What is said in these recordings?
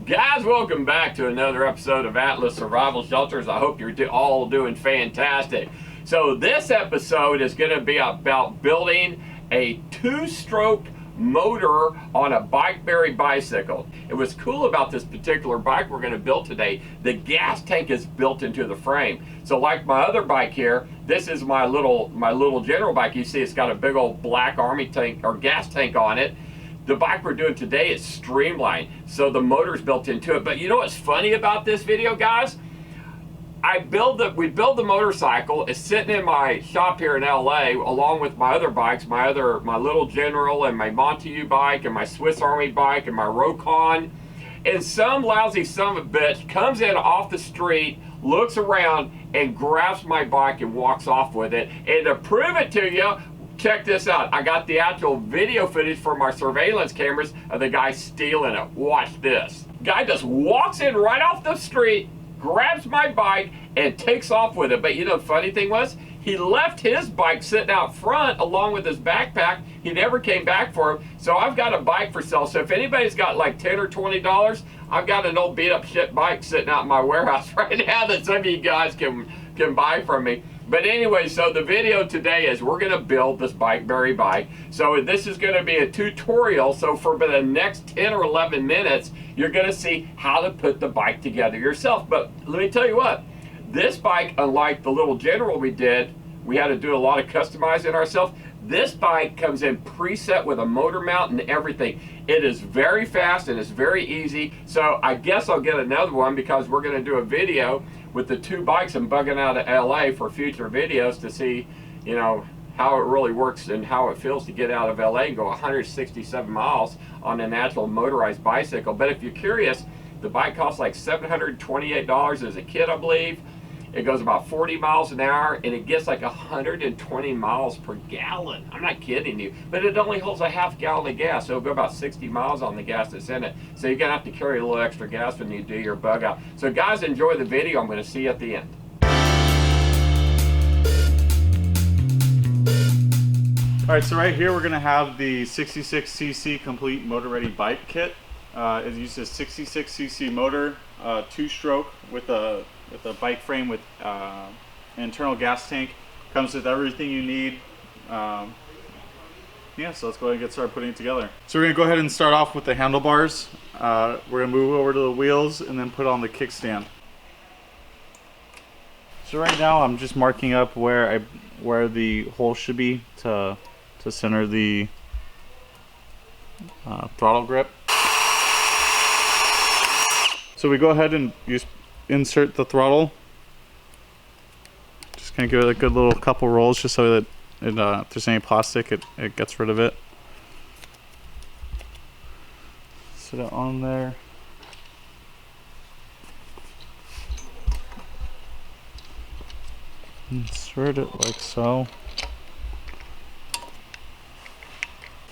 Guys, welcome back to another episode of Atlas Survival Shelters. I hope you're all doing fantastic. So this episode is going to be about building a two-stroke motor on a BikeBerry bicycle. And what's cool about this particular bike we're going to build today, the gas tank is built into the frame. So like my other bike here, this is my little general bike. You see it's got a big old black army tank or gas tank on it. The bike we're doing today is streamlined, so the motor's built into it. But you know what's funny about this video, guys? We build the motorcycle. It's sitting in my shop here in LA, along with my other bikes, my little General and my Montebello bike and my Swiss Army bike and my Rokon. And some lousy son of a bitch comes in off the street, looks around, and grabs my bike and walks off with it. And to prove it to you, check this out. I got the actual video footage from our surveillance cameras of the guy stealing it. Watch this. Guy just walks in right off the street, grabs my bike, and takes off with it. But you know, the funny thing was, he left his bike sitting out front along with his backpack. He never came back for him. So I've got a bike for sale. So if anybody's got like $10 or $20, I've got an old beat up shit bike sitting out in my warehouse right now that some of you guys can buy from me. But anyway, so the video today is we're going to build this BikeBerry bike. So this is going to be a tutorial. So for the next 10 or 11 minutes, you're going to see how to put the bike together yourself. But let me tell you what, this bike, unlike the little General we did, we had to do a lot of customizing ourselves. This bike comes in preset with a motor mount and everything. It is very fast and it's very easy. So I guess I'll get another one because we're going to do a video with the two bikes and bugging out of LA for future videos to see, you know, how it really works and how it feels to get out of LA and go 167 miles on a natural motorized bicycle. But if you're curious, the bike costs like $728 as a kit, I believe. It goes about 40 miles an hour and it gets like 120 miles per gallon. I'm not kidding you, but it only holds a half gallon of gas. So it'll go about 60 miles on the gas that's in it. So you're gonna have to carry a little extra gas when you do your bug out. So guys, enjoy the video. I'm gonna see you at the end. All right, so right here we're gonna have the 66cc complete motor ready bike kit. It uses 66cc motor, two-stroke with a bike frame with an internal gas tank. Comes with everything you need. Yeah, so let's go ahead and get started putting it together. So we're gonna go ahead and start off with the handlebars. We're gonna move over to the wheels and then put on the kickstand. So right now I'm just marking up where the hole should be to center the throttle grip. So we go ahead and insert the throttle. Just gonna give it a good little couple rolls just so that if there's any plastic, it gets rid of it. Sit it on there. Insert it like so.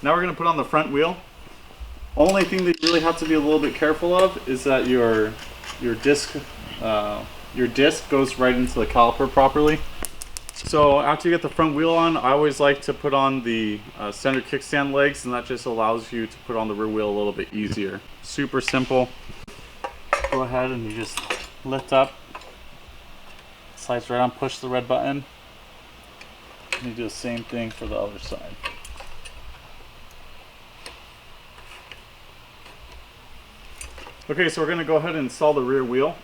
Now we're gonna put on the front wheel. Only thing that you really have to be a little bit careful of is that your disc goes right into the caliper properly. So after you get the front wheel on, I always like to put on the center kickstand legs, and that just allows you to put on the rear wheel a little bit easier. Super simple. Go ahead and you just lift up, slides right on, push the red button, and you do the same thing for the other side. Okay, so we're going to go ahead and install the rear wheel.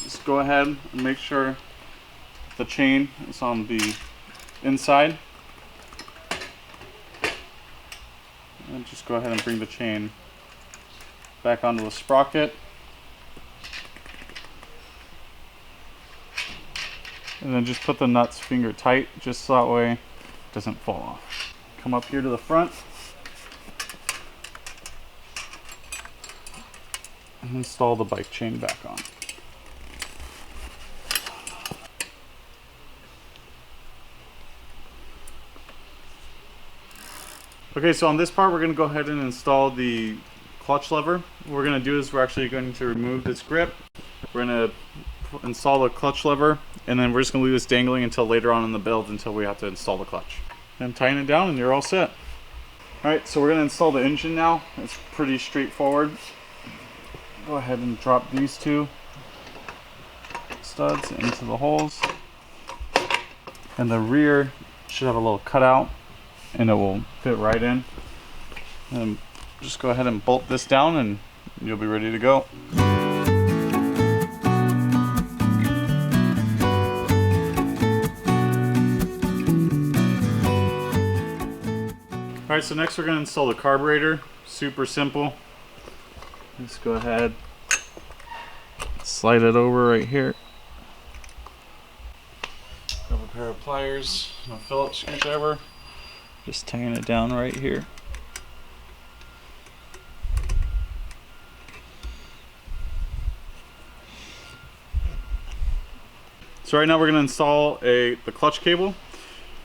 Just go ahead and make sure the chain is on the inside. And just go ahead and bring the chain back onto the sprocket. And then just put the nuts finger tight, just so that way it doesn't fall off. Come up here to the front. And install the bike chain back on. Okay, so on this part we're going to go ahead and install the clutch lever. What we're going to do is we're actually going to remove this grip. We're going to install the clutch lever, and then we're just going to leave this dangling until later on in the build until we have to install the clutch. And tighten it down and you're all set. Alright, so we're going to install the engine now. It's pretty straightforward. go ahead and drop these two studs into the holes. And the rear should have a little cutout and it will fit right in. And just go ahead and bolt this down and you'll be ready to go. Alright, so next we're going to install the carburetor. Super simple. Just go ahead, slide it over right here. Grab a pair of pliers and a Phillips screwdriver. Just tying it down right here. So right now we're going to install the clutch cable.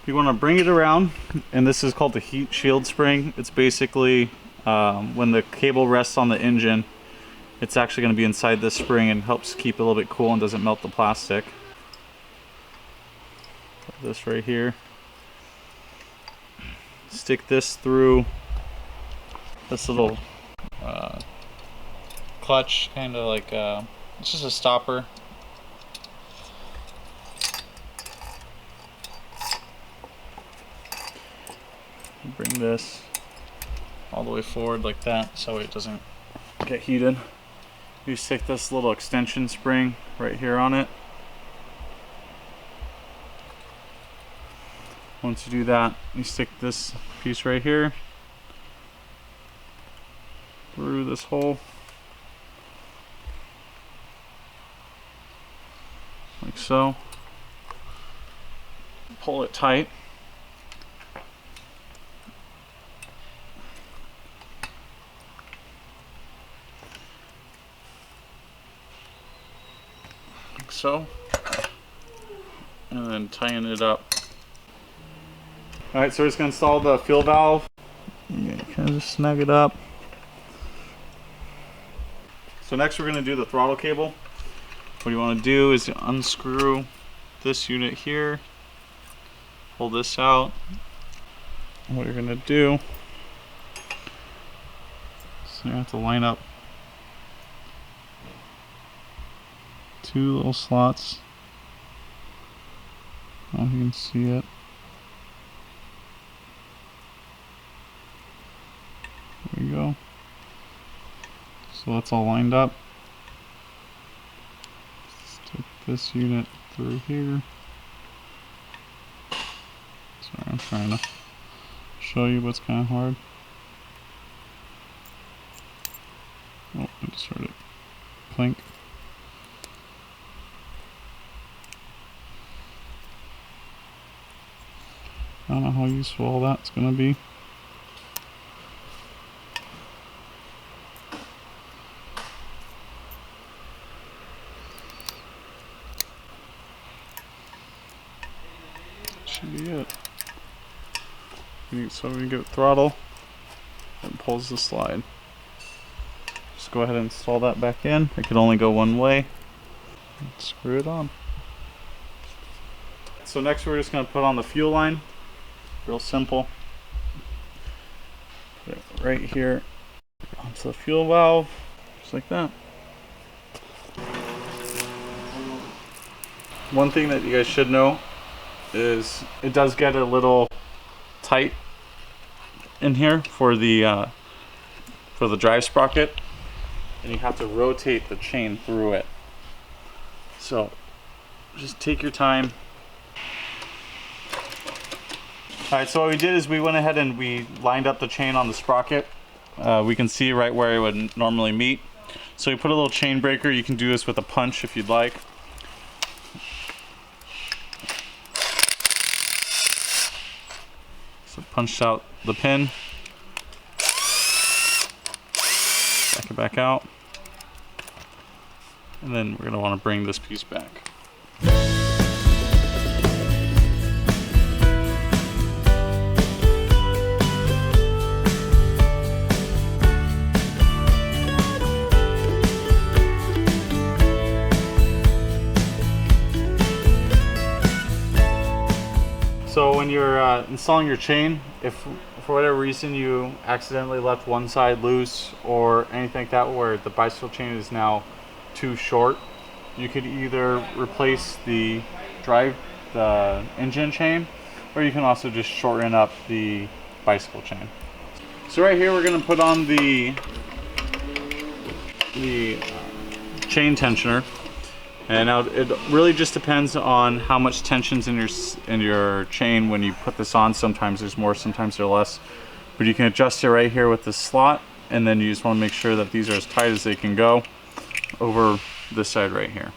You want to bring it around, and this is called the heat shield spring. It's basically when the cable rests on the engine, it's actually going to be inside this spring and helps keep it a little bit cool and doesn't melt the plastic. Put this right here. Stick this through this little clutch, kind of like it's just a stopper. Bring this all the way forward like that so it doesn't get heated. You stick this little extension spring right here on it. Once you do that, you stick this piece right here through this hole like so. Pull it tight. So, and then tying it up. Alright, so we're just going to install the fuel valve. Yeah, kind of just snug it up. So next we're going to do the throttle cable. What you want to do is unscrew this unit here, pull this out. What you're going to do, so you have to line up two little slots. I don't know if you can see it. There we go. So that's all lined up. Stick this unit through here. Sorry, I'm trying to show you what's kind of hard. Oh, I just heard it clink. I don't know how useful all that's going to be. Should be it. So we give it throttle, it pulls the slide. Just go ahead and install that back in. It can only go one way. Let's screw it on. So next we're just going to put on the fuel line. Real simple. Put it right here onto the fuel valve, just like that. One thing that you guys should know is it does get a little tight in here for the drive sprocket, and you have to rotate the chain through it. So just take your time. Alright, so what we did is we went ahead and we lined up the chain on the sprocket. We can see right where it would normally meet. So we put a little chain breaker. You can do this with a punch if you'd like. So punched out the pin. Back it back out. And then we're going to want to bring this piece back. So when you're installing your chain, if for whatever reason you accidentally left one side loose or anything like that where the bicycle chain is now too short, you could either replace the engine chain, or you can also just shorten up the bicycle chain. So right here we're going to put on the chain tensioner, and now it really just depends on how much tension's in your chain when you put this on. Sometimes there's more, sometimes there's less, but you can adjust it right here with this slot, and then you just want to make sure that these are as tight as they can go over this side right here.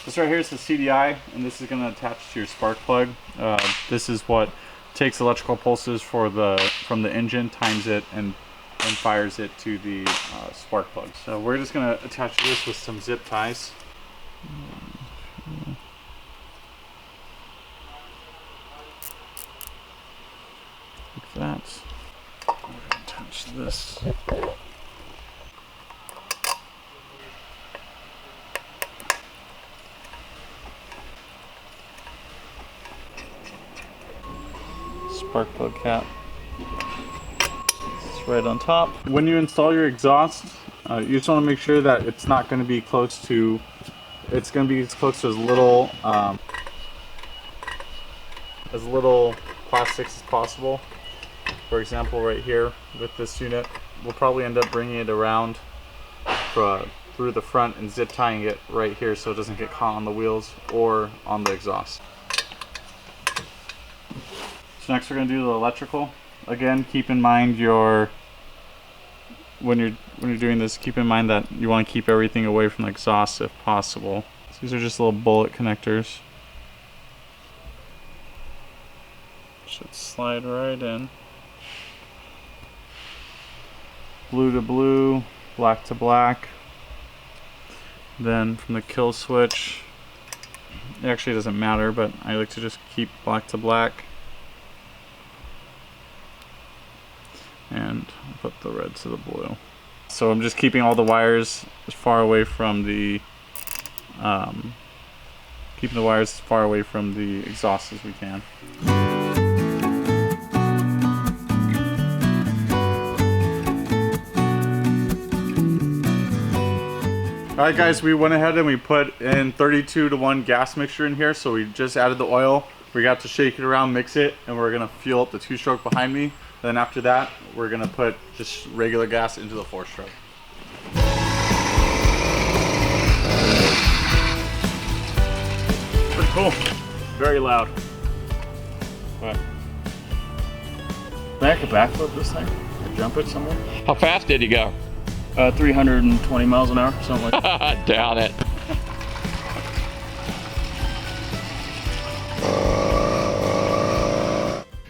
This right here is the CDI, and this is going to attach to your spark plug. This is what takes electrical pulses from the engine, times it, and fires it to the spark plug. So we're just going to attach this with some zip ties. Like that. I'm going to attach this. Spark plug cap. It's right on top. When you install your exhaust, you just want to make sure that it's not going to be close to. It's going to be as close to as little plastics as possible. For example, right here with this unit, we'll probably end up bringing it around through the front and zip tying it right here so it doesn't get caught on the wheels or on the exhaust. So next we're going to do the electrical. Again, keep in mind when you're doing this, keep in mind that you want to keep everything away from the exhaust if possible. So these are just little bullet connectors. Should slide right in. Blue to blue, black to black. Then from the kill switch, it actually doesn't matter, but I like to just keep black to black. And put the red to the blue. So I'm just keeping all the wires as far away from the exhaust as we can. Alright guys, we went ahead and we put in 32:1 gas mixture in here, so we just added the oil. We got to shake it around, mix it, and we're gonna fuel up the 2-stroke behind me. Then after that, we're gonna put just regular gas into the 4-stroke. Pretty cool. Very loud. But I could backflip this thing or jump it somewhere. How fast did he go? 320 miles an hour, something like that. Doubt it.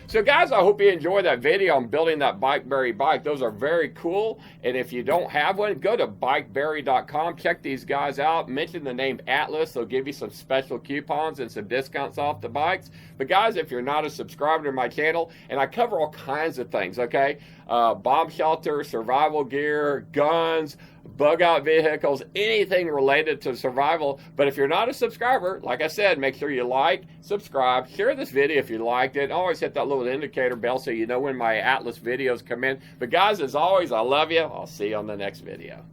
So guys, I hope you enjoyed that video on building that BikeBerry bike. Those are very cool. And if you don't have one, go to bikeberry.com. Check these guys out. Mention the name Atlas. They'll give you some special coupons and some discounts off the bikes. But guys, if you're not a subscriber to my channel, and I cover all kinds of things, okay? Bomb shelter, survival gear, guns, bug out vehicles, anything related to survival. But if you're not a subscriber, like I said, make sure you like, subscribe, share this video if you liked it. Always hit that little indicator bell so you know when my Atlas videos come in. But guys, as always, I love you. I'll see you on the next video.